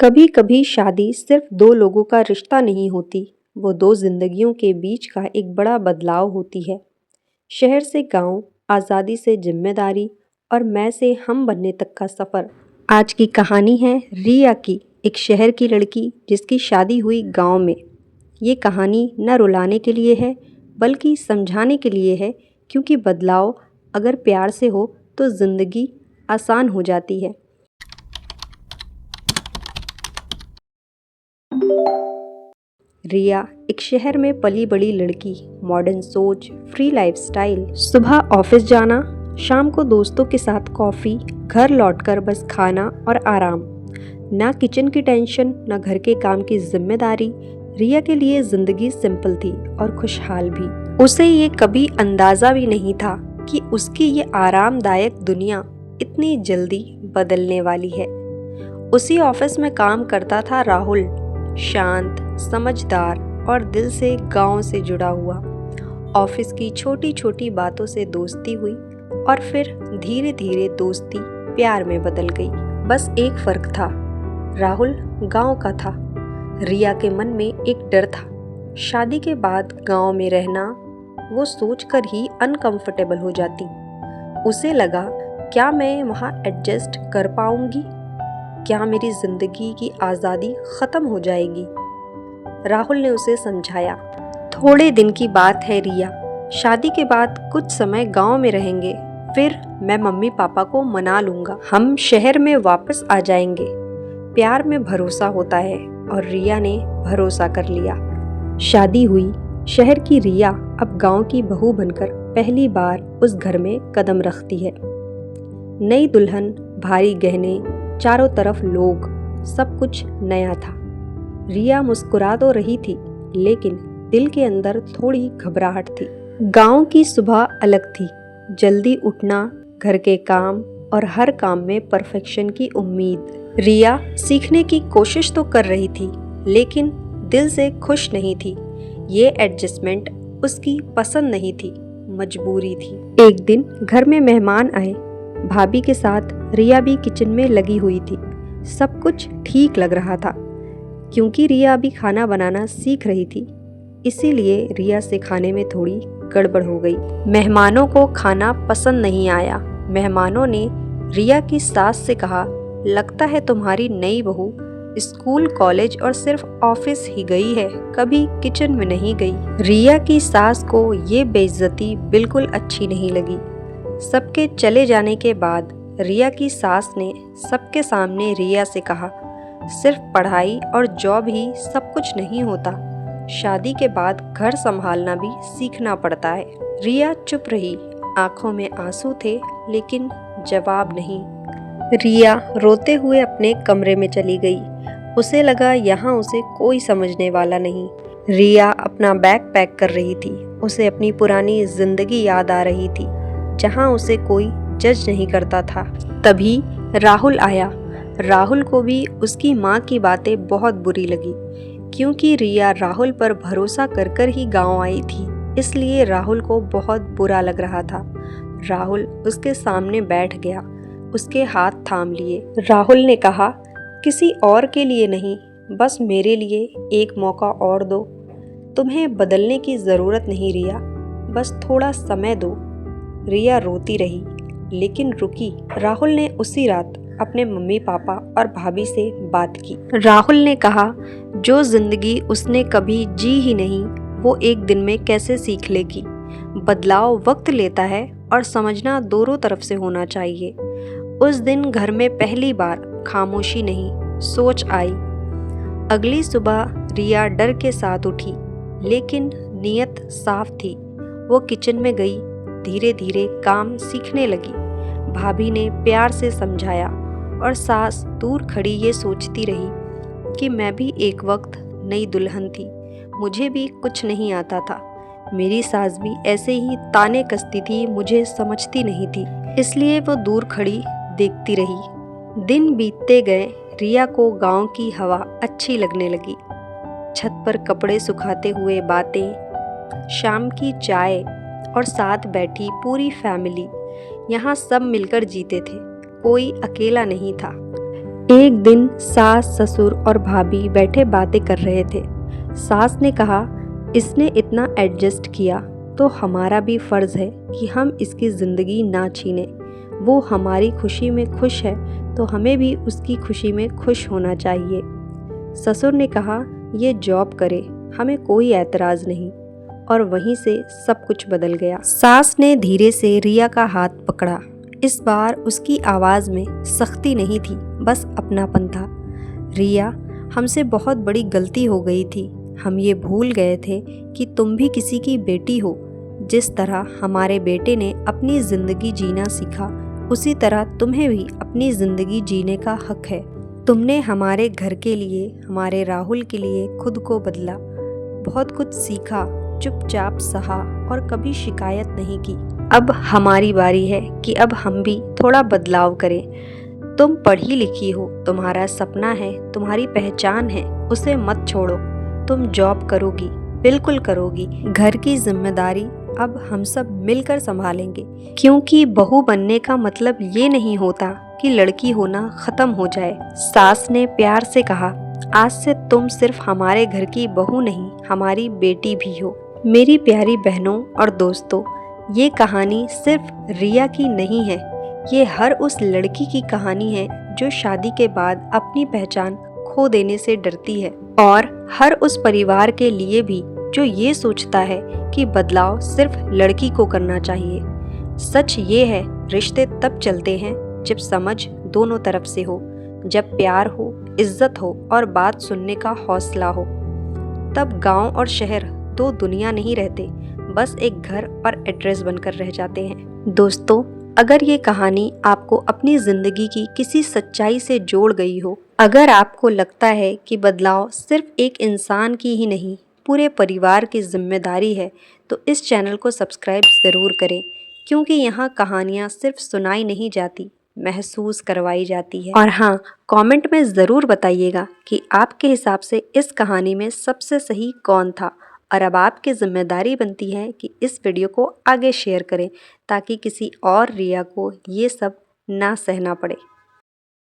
कभी कभी शादी सिर्फ दो लोगों का रिश्ता नहीं होती, वो दो जिंदगियों के बीच का एक बड़ा बदलाव होती है। शहर से गांव, आज़ादी से जिम्मेदारी और मैं से हम बनने तक का सफ़र। आज की कहानी है रिया की, एक शहर की लड़की जिसकी शादी हुई गांव में। ये कहानी न रुलाने के लिए है, बल्कि समझाने के लिए है, क्योंकि बदलाव अगर प्यार से हो तो ज़िंदगी आसान हो जाती है। रिया एक शहर में पली बड़ी लड़की, मॉडर्न सोच, फ्री लाइफस्टाइल। सुबह ऑफिस जाना, शाम को दोस्तों के साथ कॉफ़ी, घर लौटकर बस खाना और आराम। ना किचन की टेंशन, ना घर के काम की जिम्मेदारी। रिया के लिए जिंदगी सिंपल थी और खुशहाल भी। उसे ये कभी अंदाज़ा भी नहीं था कि उसकी ये आरामदायक दुनिया इतनी जल्दी बदलने वाली है। उसी ऑफिस में काम करता था राहुल, शांत, समझदार और दिल से गांव से जुड़ा हुआ। ऑफिस की छोटी छोटी बातों से दोस्ती हुई और फिर धीरे धीरे दोस्ती प्यार में बदल गई। बस एक फर्क था, राहुल गांव का था। रिया के मन में एक डर था, शादी के बाद गांव में रहना। वो सोचकर ही अनकंफर्टेबल हो जाती। उसे लगा, क्या मैं वहाँ एडजस्ट कर पाऊंगी? क्या मेरी जिंदगी की आज़ादी ख़त्म हो जाएगी? राहुल ने उसे समझाया, थोड़े दिन की बात है रिया, शादी के बाद कुछ समय गांव में रहेंगे, फिर मैं मम्मी पापा को मना लूँगा, हम शहर में वापस आ जाएंगे। प्यार में भरोसा होता है और रिया ने भरोसा कर लिया। शादी हुई। शहर की रिया अब गांव की बहू बनकर पहली बार उस घर में कदम रखती है। नई दुल्हन, भारी गहने, चारों तरफ लोग, सब कुछ नया था। रिया मुस्कुरा तो रही थी, लेकिन दिल के अंदर थोड़ी घबराहट थी। गांव की सुबह अलग थी, जल्दी उठना, घर के काम और हर काम में परफेक्शन की उम्मीद। रिया सीखने की कोशिश तो कर रही थी, लेकिन दिल से खुश नहीं थी। ये एडजस्टमेंट उसकी पसंद नहीं थी, मजबूरी थी। एक दिन घर में मेहमान आए। भाभी के साथ रिया भी किचन में लगी हुई थी। सब कुछ ठीक लग रहा था, क्योंकि रिया अभी खाना बनाना सीख रही थी। इसीलिए रिया से खाने में थोड़ी गड़बड़ हो गई। मेहमानों को खाना पसंद नहीं आया। मेहमानों ने रिया की सास से कहा, लगता है तुम्हारी नई बहू स्कूल, कॉलेज और सिर्फ ऑफिस ही गई है, कभी किचन में नहीं गई। रिया की सास को ये बेइज्जती बिल्कुल अच्छी नहीं लगी। सबके चले जाने के बाद रिया की सास ने सबके सामने रिया से कहा, सिर्फ पढ़ाई और जॉब ही सब कुछ नहीं होता, शादी के बाद घर संभालना भी सीखना पड़ता है। रिया चुप रही, आंखों में आंसू थे, लेकिन जवाब नहीं। रिया रोते हुए अपने कमरे में चली गई। उसे लगा यहाँ उसे कोई समझने वाला नहीं। रिया अपना बैग पैक कर रही थी। उसे अपनी पुरानी जिंदगी याद आ रही थी, जहाँ उसे कोई जज नहीं करता था। तभी राहुल आया। राहुल को भी उसकी माँ की बातें बहुत बुरी लगी, क्योंकि रिया राहुल पर भरोसा कर कर ही गाँव आई थी। इसलिए राहुल को बहुत बुरा लग रहा था। राहुल उसके सामने बैठ गया, उसके हाथ थाम लिए। राहुल ने कहा, किसी और के लिए नहीं, बस मेरे लिए एक मौका और दो। तुम्हें बदलने की ज़रूरत नहीं रिया, बस थोड़ा समय दो। रिया रोती रही, लेकिन रुकी। राहुल ने उसी रात अपने मम्मी पापा और भाभी से बात की। राहुल ने कहा, जो ज़िंदगी उसने कभी जी ही नहीं, वो एक दिन में कैसे सीख लेगी। बदलाव वक्त लेता है और समझना दोनों तरफ से होना चाहिए। उस दिन घर में पहली बार खामोशी नहीं, सोच आई। अगली सुबह रिया डर के साथ उठी, लेकिन नीयत साफ थी। वो किचन में गई, धीरे धीरे काम सीखने लगी। भाभी ने प्यार से समझाया और सास दूर खड़ी ये सोचती रही कि मैं भी एक वक्त नई दुल्हन थी, मुझे भी कुछ नहीं आता था। मेरी सास भी ऐसे ही ताने कसती थी, मुझे समझती नहीं थी। इसलिए वो दूर खड़ी देखती रही। दिन बीतते गए। रिया को गांव की हवा अच्छी लगने लगी। छत पर कपड़े सुखाते हुए बातें, शाम की चाय और साथ बैठी पूरी फैमिली। यहाँ सब मिलकर जीते थे, कोई अकेला नहीं था। एक दिन सास, ससुर और भाभी बैठे बातें कर रहे थे। सास ने कहा, इसने इतना एडजस्ट किया तो हमारा भी फर्ज है कि हम इसकी ज़िंदगी ना छीने। वो हमारी खुशी में खुश है तो हमें भी उसकी खुशी में खुश होना चाहिए। ससुर ने कहा, ये जॉब करे, हमें कोई ऐतराज़ नहीं। और वहीं से सब कुछ बदल गया। सास ने धीरे से रिया का हाथ पकड़ा। इस बार उसकी आवाज़ में सख्ती नहीं थी, बस अपनापन था। रिया, हमसे बहुत बड़ी गलती हो गई थी। हम ये भूल गए थे कि तुम भी किसी की बेटी हो। जिस तरह हमारे बेटे ने अपनी ज़िंदगी जीना सीखा, उसी तरह तुम्हें भी अपनी ज़िंदगी जीने का हक है। तुमने हमारे घर के लिए, हमारे राहुल के लिए खुद को बदला, बहुत कुछ सीखा, चुपचाप सहा और कभी शिकायत नहीं की। अब हमारी बारी है कि अब हम भी थोड़ा बदलाव करें। तुम पढ़ी लिखी हो, तुम्हारा सपना है, तुम्हारी पहचान है, उसे मत छोड़ो। तुम जॉब करोगी, बिल्कुल करोगी। घर की जिम्मेदारी अब हम सब मिलकर संभालेंगे, क्योंकि बहू बनने का मतलब ये नहीं होता कि लड़की होना खत्म हो जाए। सास ने प्यार से कहा, आज से तुम सिर्फ हमारे घर की बहू नहीं, हमारी बेटी भी हो। मेरी प्यारी बहनों और दोस्तों, ये कहानी सिर्फ रिया की नहीं है, ये हर उस लड़की की कहानी है जो शादी के बाद अपनी पहचान खो देने से डरती है, और हर उस परिवार के लिए भी जो ये सोचता है कि बदलाव सिर्फ लड़की को करना चाहिए। सच ये है, रिश्ते तब चलते हैं जब समझ दोनों तरफ से हो, जब प्यार हो, इज्जत हो और बात सुनने का हौसला हो। तब गांव और शहर दो दुनिया नहीं रहते, बस एक घर और एड्रेस बनकर रह जाते हैं। दोस्तों, अगर ये कहानी आपको अपनी ज़िंदगी की किसी सच्चाई से जोड़ गई हो, अगर आपको लगता है कि बदलाव सिर्फ एक इंसान की ही नहीं, पूरे परिवार की जिम्मेदारी है, तो इस चैनल को सब्सक्राइब ज़रूर करें, क्योंकि यहाँ कहानियाँ सिर्फ सुनाई नहीं जाती, महसूस करवाई जाती है। और हाँ, कमेंट में ज़रूर बताइएगा कि आपके हिसाब से इस कहानी में सबसे सही कौन था। और अब आपकी जिम्मेदारी बनती है कि इस वीडियो को आगे शेयर करें, ताकि किसी और रिया को ये सब ना सहना पड़े।